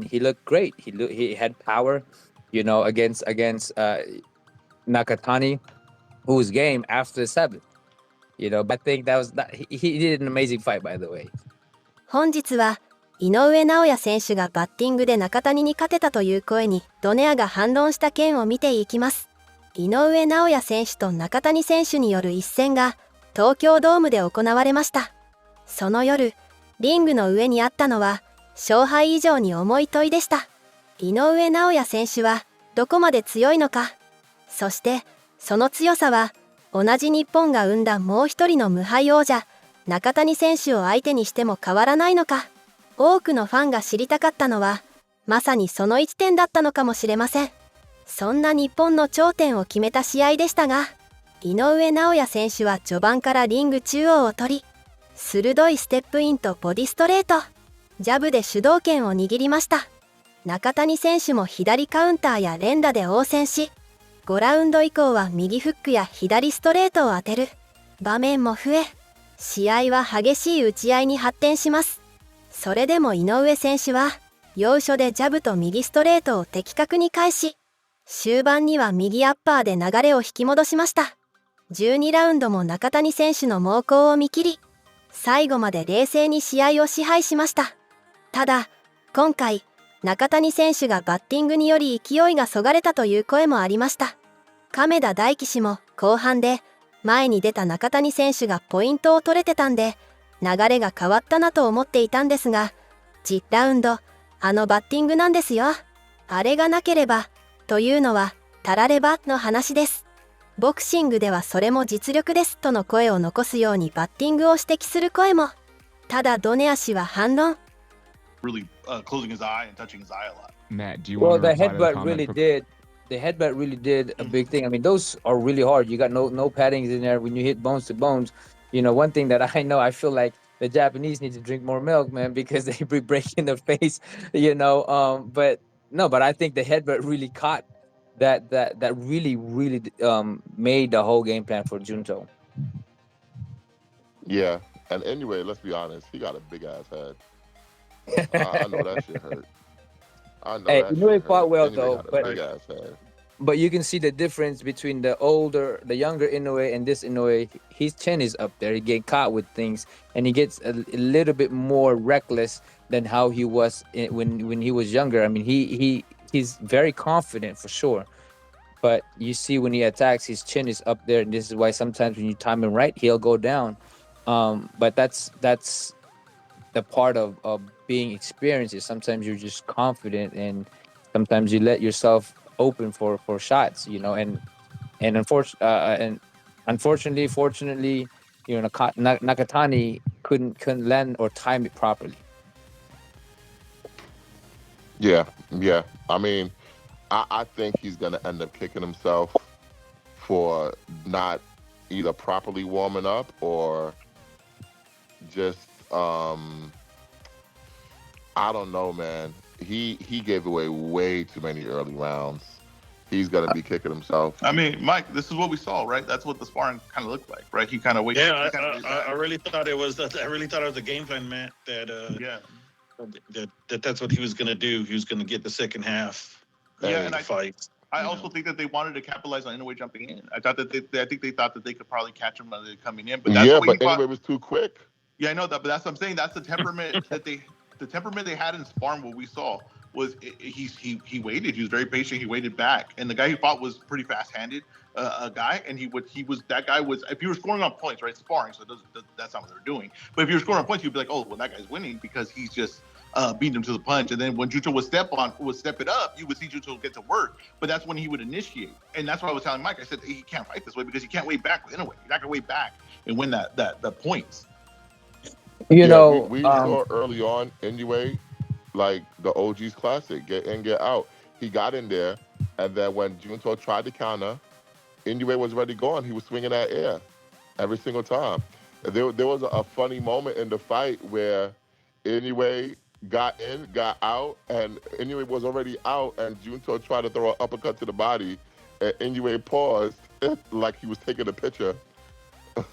and he looked great. He had power, against Nakatani, whose game after the seventh. But I think he did an amazing fight, by the way. 本日は井上尚弥選手がバッティングで中谷に勝てたという声にドネアが反論した件を見ていきます。井上尚弥選手と中谷選手による一戦が東京ドームで行われました。その夜、リングの上にあったのは勝敗以上に重い問いでした。井上尚弥選手はどこまで強いのか、そしてその強さは同じ日本が生んだもう一人の無敗王者中谷選手を相手にしても変わらないのか。多くのファンが知りたかったのはまさにその一点だったのかもしれません。そんな日本の頂点を決めた試合でしたが、井上尚弥選手は序盤からリング中央を取り、鋭いステップインとボディストレート、ジャブで主導権を握りました。中谷選手も左カウンターや連打で応戦し、5ラウンド以降は右フックや左ストレートを当てる場面も増え、試合は激しい打ち合いに発展します。それでも井上選手は要所でジャブと右ストレートを的確に返し、終盤には右アッパーで流れを引き戻しました。12ラウンドも中谷選手の猛攻を見切り、最後まで冷静に試合を支配しました。ただ、今回、中谷選手がバッティングにより勢いがそがれたという声もありました。亀田大毅氏も後半で前に出た中谷選手がポイントを取れてたんで、流れが変わったなと思っていたんですが、10ラウンド、あのバッティングなんですよ。あれがなければ、というのは、たらればの話です。ボクシングではそれも実力ですとの声を残すようにバッティングを指摘する声も。ただドネア氏は反論。Really closing his eye and touching his eye a lot. Matt, do you want to reply to the comment? The headbutt really did a big thing. I mean, those are really hard. You got no paddings in there when you hit bones to bones. One thing that I feel like the Japanese need to drink more milk, man, because they be breaking the face, but I think the headbutt really caught that really made the whole game plan for Junto. Yeah, and anyway, let's be honest, he got a big ass head. I know that shit hurt. I know Hey, that he shit fought hurt. well Inoue though, got a but big ass head. you can see the difference between the younger Inoue and this Inoue. His chin is up there. He get caught with things, and he gets a little bit more reckless than how he was when he was younger. I mean, he's very confident for sure, but you see when he attacks, his chin is up there, and this is why sometimes when you time him right, he'll go down. But that's the part of being experienced. Is sometimes you're just confident, and sometimes you let yourself open for shots, and unfortunately, fortunately, Nakatani couldn't land or time it properly. Yeah. I mean, I think he's gonna end up kicking himself for not either properly warming up or just I don't know, man. He gave away way too many early rounds. He's gonna be kicking himself. I mean, Mike, this is what we saw, right? That's what the sparring kind of looked like, right? He kind of waited. Yeah, I really thought it was. I really thought it was a game plan, Matt. That's what he was gonna do. He was gonna get the second half. And fight. I also think that they wanted to capitalize on Inoue jumping in. I think they thought that they could probably catch him coming in, but Inoue was too quick. Yeah, I know that, but that's what I'm saying. That's the temperament the temperament they had in sparring. What we saw was he waited. He was very patient. He waited back, and the guy he fought was pretty fast-handed, a guy, and that guy was. If you were scoring on points, right, sparring, so that's not what they were doing. But if you were scoring on points, you'd be like, oh, well, that guy's winning because he's just beating him to the punch. And then when Junto would step it up, you would see Junto get to work. But that's when he would initiate, and that's what I was telling Mike. I said he can't fight this way because he can't wait back with Inoue. You're not gonna wait back and win the points. We saw early on anyway, like the OG's classic, get in, get out. He got in there, and then when Junto tried to counter, Inoue was already gone. He was swinging that air every single time. There was a funny moment in the fight where Inoue got in, got out, and Inoue was already out, and Junto tried to throw an uppercut to the body, and Inoue paused like he was taking a picture.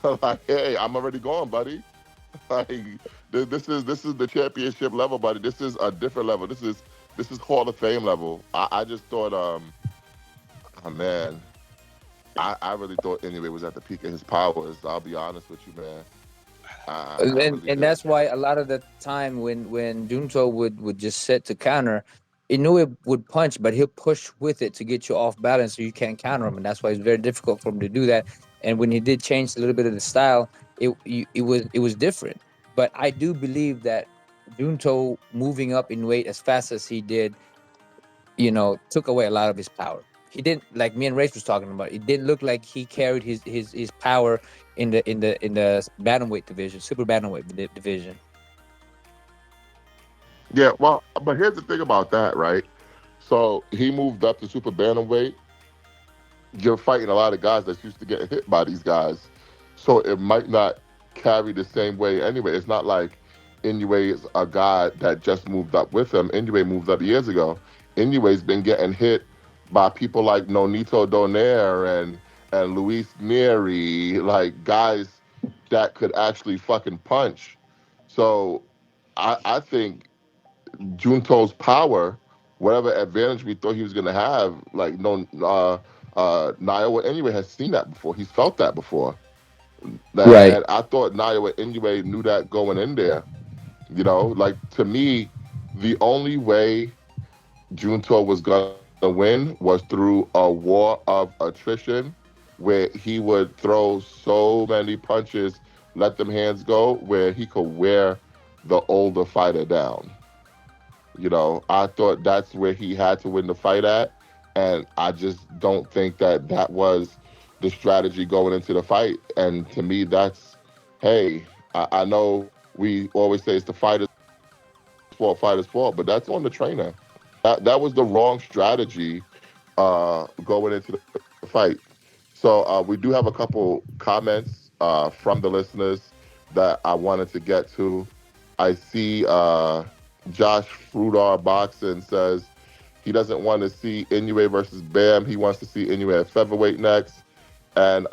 Like, hey, I'm already gone, buddy. Like, this is the championship level, buddy. This is a different level. This this is Hall of Fame level. I just thought, oh man, I really thought Inoue was at the peak of his powers. I'll be honest with you, man. And that's why a lot of the time when Junto would just set to counter, Inoue would punch, but he'll push with it to get you off balance so you can't counter him, and that's why it's very difficult for him to do that. And when he did change a little bit of the style, it was different. But I do believe that Junto moving up in weight as fast as he did, took away a lot of his power. He didn't, like me and Race was talking about. It didn't look like he carried his power in the bantamweight division, super bantamweight division. Yeah, well, but here's the thing about that, right? So he moved up to super bantamweight. You're fighting a lot of guys that's used to getting hit by these guys, so it might not carry the same way anyway. It's not like Inoue is a guy that just moved up with him. Inoue moved up years ago. Inoue's been getting hit by people like Nonito Donaire and Luis Neri, like guys that could actually fucking punch. So I think Junto's power, whatever advantage we thought he was gonna have, like Naoya Inoue has seen that before. He's felt that before. Right. And I thought Naoya Inoue knew that going in there. Like to me, the only way Junto was gonna win was through a war of attrition, where he would throw so many punches, let them hands go, where he could wear the older fighter down. I thought that's where he had to win the fight at, and I just don't think that was the strategy going into the fight. And to me, that's, hey, I know we always say it's the fighter's fault, but that's on the trainer. That was the wrong strategy going into the fight. So we do have a couple comments from the listeners that I wanted to get to. I see Josh Frudar Boxing says he doesn't want to see Inoue versus Bam. He wants to see Inoue at featherweight next. And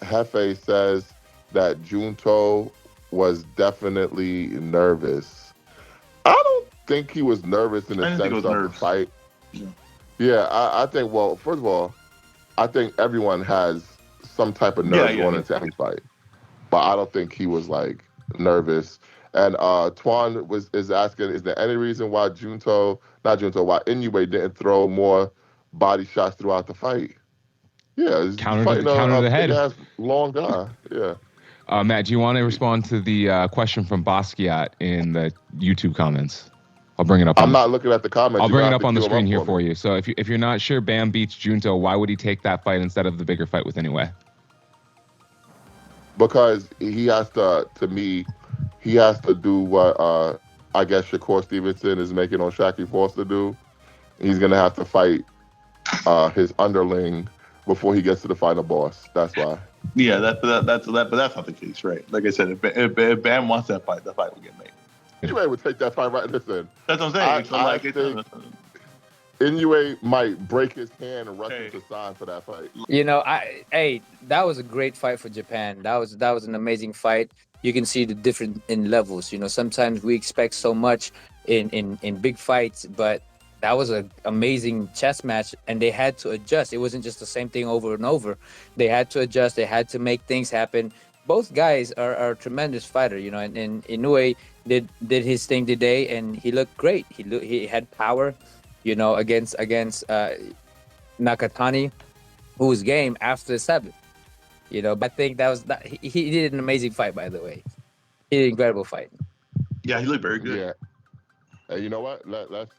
Hefe says that Junto was definitely nervous. I don't think he was nervous in the sense of the fight. Yeah, I think, well, first of all, I think everyone has some type of nerves going into any fight. But I don't think he was, like, nervous. And Twan is asking, is there any reason why why Inoue didn't throw more body shots throughout the fight? Yeah, he's fighting a the head. Big-ass long guy. Yeah. Matt, do you want to respond to the question from Basquiat in the YouTube comments? I'll bring it up. I'm not looking at the comments. I'll bring it up on the screen here for you. So if you're not sure Bam beats Junto, why would he take that fight instead of the bigger fight with Inoue? Because he has to do what I guess Shakur Stevenson is making on Shaq forced to do. He's gonna have to fight his underling before he gets to the final boss. That's why. Yeah, but that's not the case, right? Like I said, if Bam wants that fight, the fight will get made. Inoue would take that fight right. Listen, that's what I'm saying. I think Inoue might break his hand and rush him to sign for that fight. That was a great fight for Japan. That was an amazing fight. You can see the difference in levels. Sometimes we expect so much in big fights, but that was an amazing chess match, and they had to adjust. It wasn't just the same thing over and over. They had to adjust. They had to make things happen. Both guys are a tremendous fighter, and Inoue did his thing today, and he looked great. He had power, against Nakatani, who was game after the 7th. But I think he did an amazing fight, by the way. He did an incredible fight. Yeah, he looked very good. Yeah. And you know what? Let's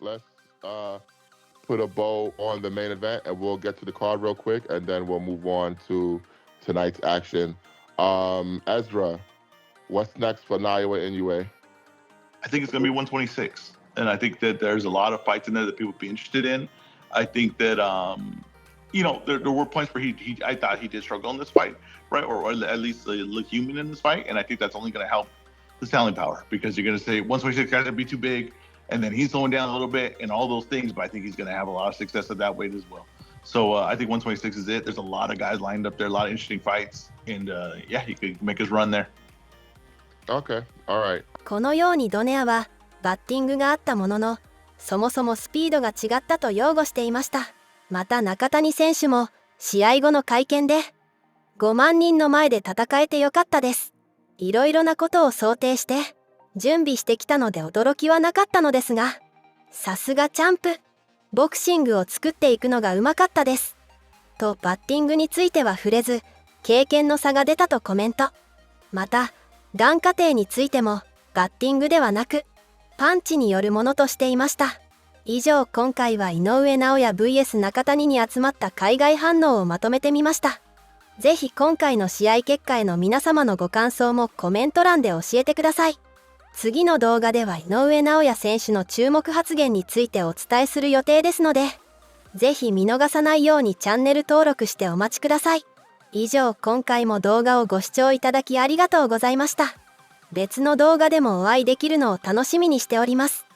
put a bow on the main event, and we'll get to the card real quick, and then we'll move on to tonight's action. Ezra, what's next for Naoya Inoue? I think it's going to be 126. And I think that there's a lot of fights in there that people would be interested in. I think that, there were points where I thought he did struggle in this fight, right? Or at least look human in this fight. And I think that's only going to help the selling power, because you're going to say 126 guys going to be too big, and then he's slowing down a little bit and all those things. But I think he's going to have a lot of success at that weight as well. So I think 126 is it. There's a lot of guys lined up there, a lot of interesting fights. And he could make his run there. Okay. All right. このようにドネアはバッティングがあったものの、そもそもスピードが違ったと擁護していました。また中谷選手も試合後の会見で5万人の前で戦えてよかったです。いろいろなことを想定して準備してきたので驚きはなかったのですが、さすがチャンプ。ボクシングを作っていくのがうまかったです。とバッティングについては触れず、経験の差が出たとコメント。また、がん過程についてもバッティングではなく、パンチによるものとしていました。以上、今回は井上尚弥 vs 中谷に集まった海外反応をまとめてみました。ぜひ今回の試合結果への皆様のご感想もコメント欄で教えてください。次の動画では井上尚弥選手の注目発言についてお伝えする予定ですので、ぜひ見逃さないようにチャンネル登録してお待ちください。以上、今回も動画をご視聴いただきありがとうございました。別の動画でもお会いできるのを楽しみにしております。